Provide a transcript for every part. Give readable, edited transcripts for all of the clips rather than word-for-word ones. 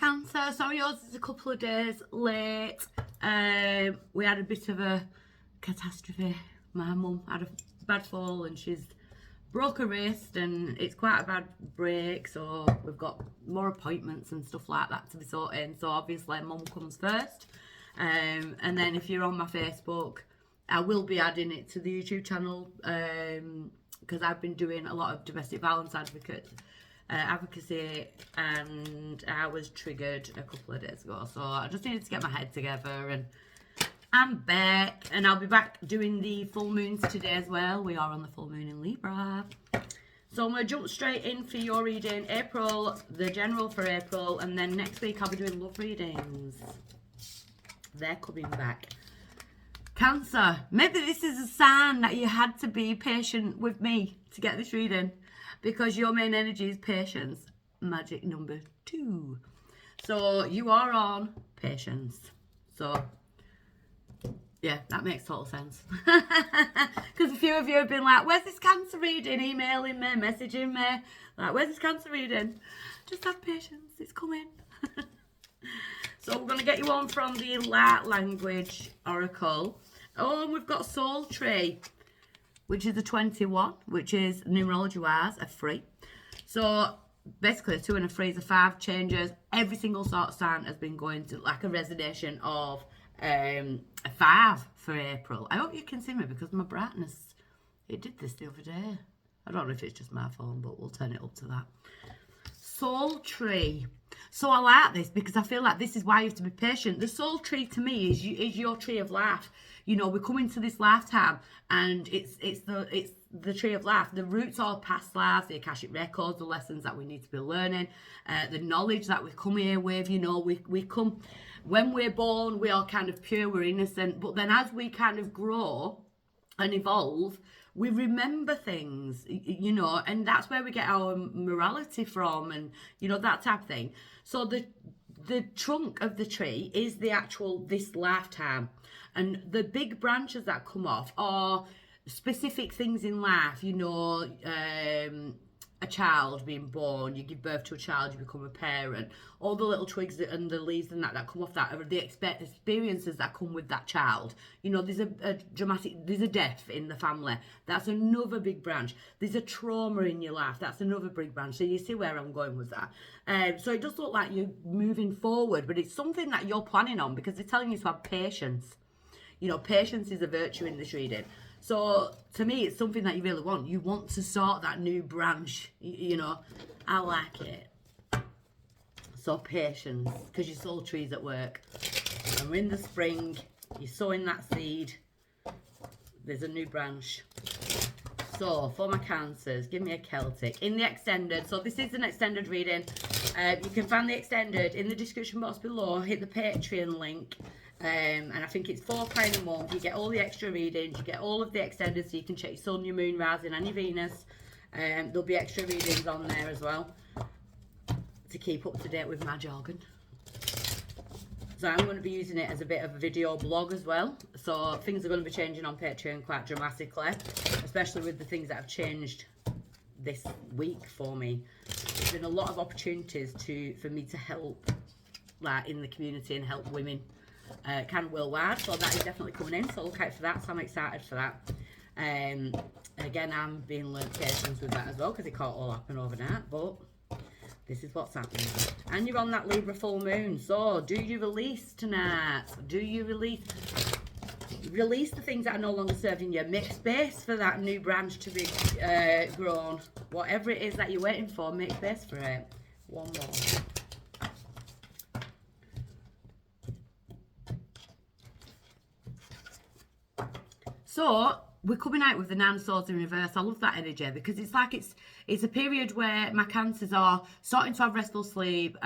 Cancer. Sorry, yours is a couple of days late. We had a bit of a catastrophe. My mum had a bad fall and she's broke her wrist, and it's quite a bad break, so we've got more appointments and stuff like that to be sorted. So obviously mum comes first, and then if you're on my Facebook, I will be adding it to the YouTube channel, because I've been doing a lot of domestic violence advocacy, and I was triggered a couple of days ago, so I just needed to get my head together, and I'm back, and I'll be back doing the full moons today as well. We are on the full moon in Libra. So I'm going to jump straight in for your reading. April, the general for April, and then next week I'll be doing love readings. They're coming back. Cancer, maybe this is a sign that you had to be patient with me to get this reading, because your main energy is patience, magic number 2. So you are on patience. So yeah, that makes total sense. Because a few of you have been like, where's this Cancer reading? Emailing me, messaging me. Like, where's this Cancer reading? Just have patience, it's coming. So we're going to get you on from the Light Language Oracle. Oh, and we've got Soul Tree, which is a 21, which is numerology-wise a 3. So basically a 2 and a 3 is a 5 changes. Every single sort of sign has been going to like a resonation of a 5 for April. I hope you can see me because my brightness, it did this the other day. I don't know if it's just my phone, but we'll turn it up to that. Soul Tree. So I like this because I feel like this is why you have to be patient. The Soul Tree to me is your tree of life. You know, we're coming to this lifetime, and it's the tree of life. The roots are past lives, the Akashic records, the lessons that we need to be learning, the knowledge that we come here with. You know, we come, when we're born, we are kind of pure, we're innocent, but then as we kind of grow and evolve, we remember things, you know, and that's where we get our morality from, and, you know, that type of thing. So the trunk of the tree is the actual, this lifetime. And the big branches that come off are specific things in life, you know, a child being born, you give birth to a child, you become a parent. All the little twigs and the leaves and that come off that are the experiences that come with that child. You know, there's there's a death in the family. That's another big branch. There's a trauma in your life. That's another big branch. So you see where I'm going with that. So it does look like you're moving forward, but it's something that you're planning on because they're telling you to have patience. You know, patience is a virtue in this reading. So to me, it's something that you really want. You want to start that new branch, you know. I like it. So patience, because your soul tree's at work. And we're in the spring, you're sowing that seed. There's a new branch. So for my Cancers, give me a Celtic. In the extended, so this is an extended reading. You can find the extended in the description box below. Hit the Patreon link. And I think it's £4 a month. You get all the extra readings, you get all of the extended, so you can check your sun, your moon, rising and your Venus. There'll be extra readings on there as well to keep up to date with my jargon. So I'm going to be using it as a bit of a video blog as well. So things are going to be changing on Patreon quite dramatically, especially with the things that have changed this week for me. There's been a lot of opportunities for me to help, like, in the community and help women. Kind of worldwide, so that is definitely coming in, so look out for that. So I'm excited for that. Again, I'm being learnt patience with that as well, because it can't all happen overnight, but this is what's happening. And you're on that Libra full moon, so do you release tonight? Do you release the things that are no longer serving you? Make space for that new branch to be grown. Whatever it is that you're waiting for, make space for it. One more. So we're coming out with the 9 of Swords in reverse. I love that energy because it's like it's a period where my Cancers are starting to have restful sleep.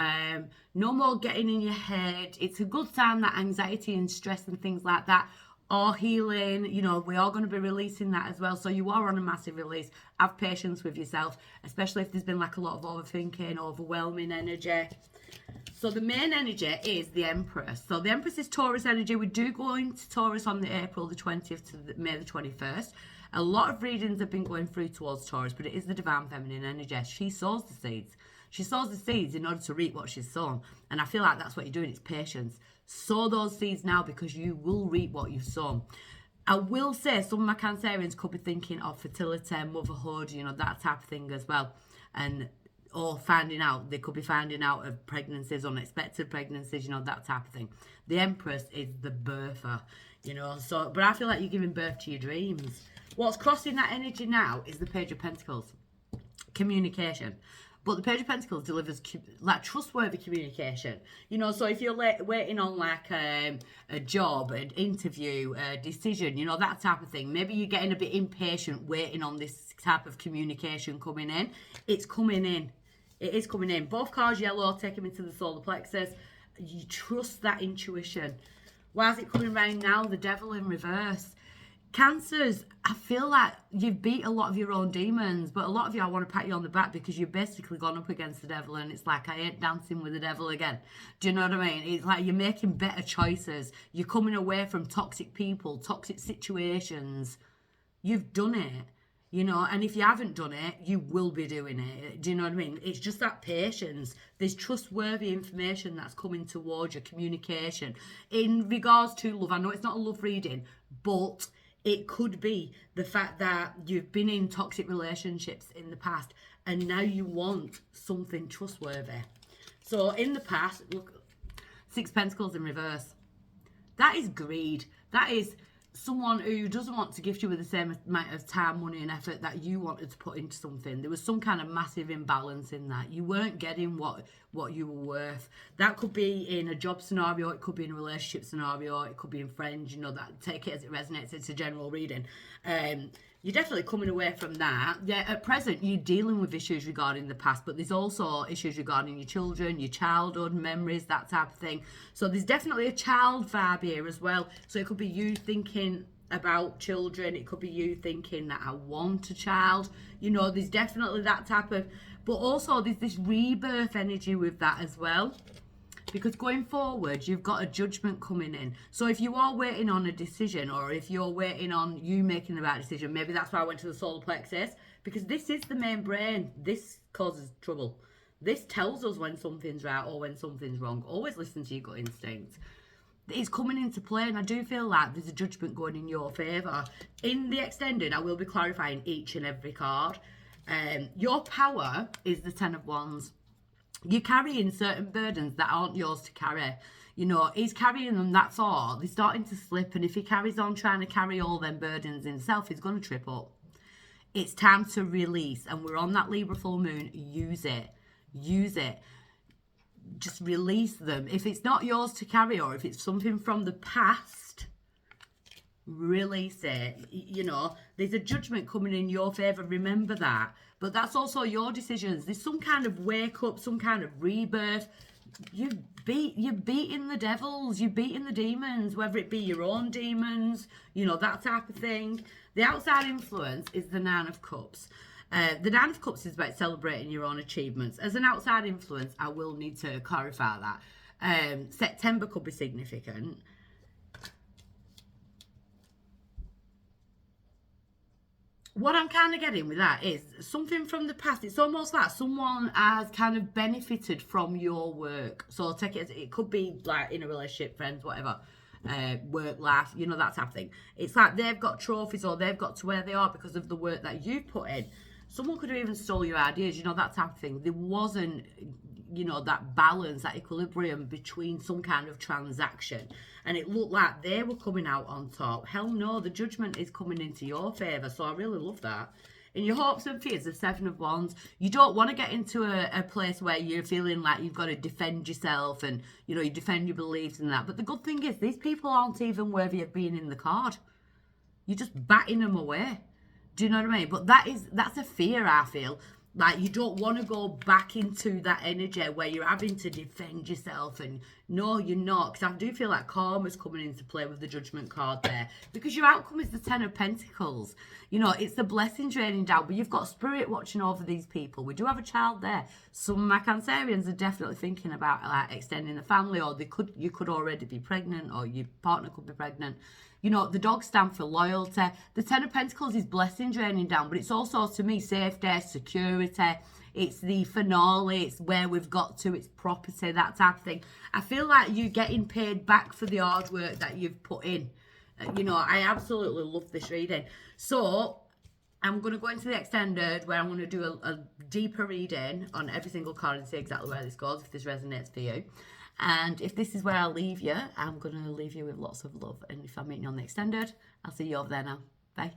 No more getting in your head. It's a good time that anxiety and stress and things like that are healing. You know, we are going to be releasing that as well. So you are on a massive release. Have patience with yourself, especially if there's been like a lot of overthinking, overwhelming energy. So the main energy is the Empress. So the Empress is Taurus energy. We do go into Taurus on the April the 20th to May the 21st. A lot of readings have been going through towards Taurus, but it is the divine feminine energy. She sows the seeds. She sows the seeds in order to reap what she's sown. And I feel like that's what you're doing. It's patience. Sow those seeds now because you will reap what you've sown. I will say some of my Cancerians could be thinking of fertility, motherhood, you know, that type of thing as well. Or finding out, they could be finding out of pregnancies, unexpected pregnancies, you know, that type of thing. The Empress is the birther, you know, so, but I feel like you're giving birth to your dreams. What's crossing that energy now is the Page of Pentacles, communication. But the Page of Pentacles delivers like trustworthy communication. You know, so if you're waiting on like a job, an interview, a decision, you know, that type of thing. Maybe you're getting a bit impatient waiting on this type of communication coming in. It's coming in. It is coming in. Both cards yellow, taking me to the solar plexus. You trust that intuition. Why is it coming around now? The Devil in reverse. Cancers, I feel like you've beat a lot of your own demons, but a lot of you, I want to pat you on the back because you've basically gone up against the devil and it's like, I ain't dancing with the devil again. Do you know what I mean? It's like you're making better choices. You're coming away from toxic people, toxic situations. You've done it, you know, and if you haven't done it, you will be doing it. Do you know what I mean? It's just that patience. There's trustworthy information that's coming towards your communication. In regards to love, I know it's not a love reading, but it could be the fact that you've been in toxic relationships in the past and now you want something trustworthy. So in the past, look, Six Pentacles in reverse. That is greed. That is someone who doesn't want to gift you with the same amount of time, money and effort that you wanted to put into something. There was some kind of massive imbalance in that. You weren't getting what you were worth. That could be in a job scenario, it could be in a relationship scenario, it could be in friends, you know, that take it as it resonates. It's a general reading. You're definitely coming away from that. Yeah, at present, you're dealing with issues regarding the past, but there's also issues regarding your children, your childhood, memories, that type of thing. So there's definitely a child vibe here as well. So it could be you thinking about children. It could be you thinking that I want a child. You know, there's definitely that type of, but also there's this rebirth energy with that as well. Because going forward, you've got a judgment coming in. So if you are waiting on a decision, or if you're waiting on you making the right decision, maybe that's why I went to the solar plexus, because this is the main brain. This causes trouble. This tells us when something's right or when something's wrong. Always listen to your gut instinct. It's coming into play, and I do feel like there's a judgment going in your favour. In the extended, I will be clarifying each and every card. Your power is the Ten of Wands. You're carrying certain burdens that aren't yours to carry. You know, he's carrying them, that's all. They're starting to slip, and if he carries on trying to carry all them burdens himself, he's going to trip up. It's time to release, and we're on that Libra full moon. Use it. Use it. Just release them. If it's not yours to carry, or if it's something from the past, release it. You know, there's a judgment coming in your favour. Remember that. But that's also your decisions. There's some kind of wake up, some kind of rebirth. You're beating the devils, you're beating the demons, whether it be your own demons, you know, that type of thing. The outside influence is the Nine of Cups. The Nine of Cups is about celebrating your own achievements. As an outside influence, I will need to clarify that. September could be significant. What I'm kind of getting with that is something from the past. It's almost like someone has kind of benefited from your work. So take it as, it could be like in a relationship, friends, whatever, work, life, you know, that type of thing. It's like they've got trophies, or they've got to where they are because of the work that you've put in. Someone could have even stole your ideas, you know, that type of thing. There wasn't, you know, that balance, that equilibrium between some kind of transaction. And it looked like they were coming out on top. Hell no, the judgment is coming into your favour. So I really love that. In your hopes and fears, the Seven of Wands, you don't want to get into a place where you're feeling like you've got to defend yourself and, you know, you defend your beliefs and that. But the good thing is, these people aren't even worthy of being in the card. You're just batting them away. Do you know what I mean? But that's a fear, I feel. Like, you don't want to go back into that energy where you're having to defend yourself and No, you're not, because I do feel like karma's coming into play with the Judgment card there, because your outcome is the Ten of Pentacles. You know, it's the blessings raining down, but you've got spirit watching over these people. We do have a child there. Some of my Cancerians are definitely thinking about like extending the family, or you could already be pregnant, or your partner could be pregnant. You know, the dogs stand for loyalty. The Ten of Pentacles is blessings raining down, but it's also, to me, safety, security. It's the finale. It's where we've got to. It's property, that type of thing. I feel like you're getting paid back for the hard work that you've put in. You know, I absolutely love this reading. So I'm going to go into the extended, where I'm going to do a deeper reading on every single card and see exactly where this goes, if this resonates for you. And if this is where I'll leave you, I'm going to leave you with lots of love. And if I'm meeting you on the extended, I'll see you over there now. Bye.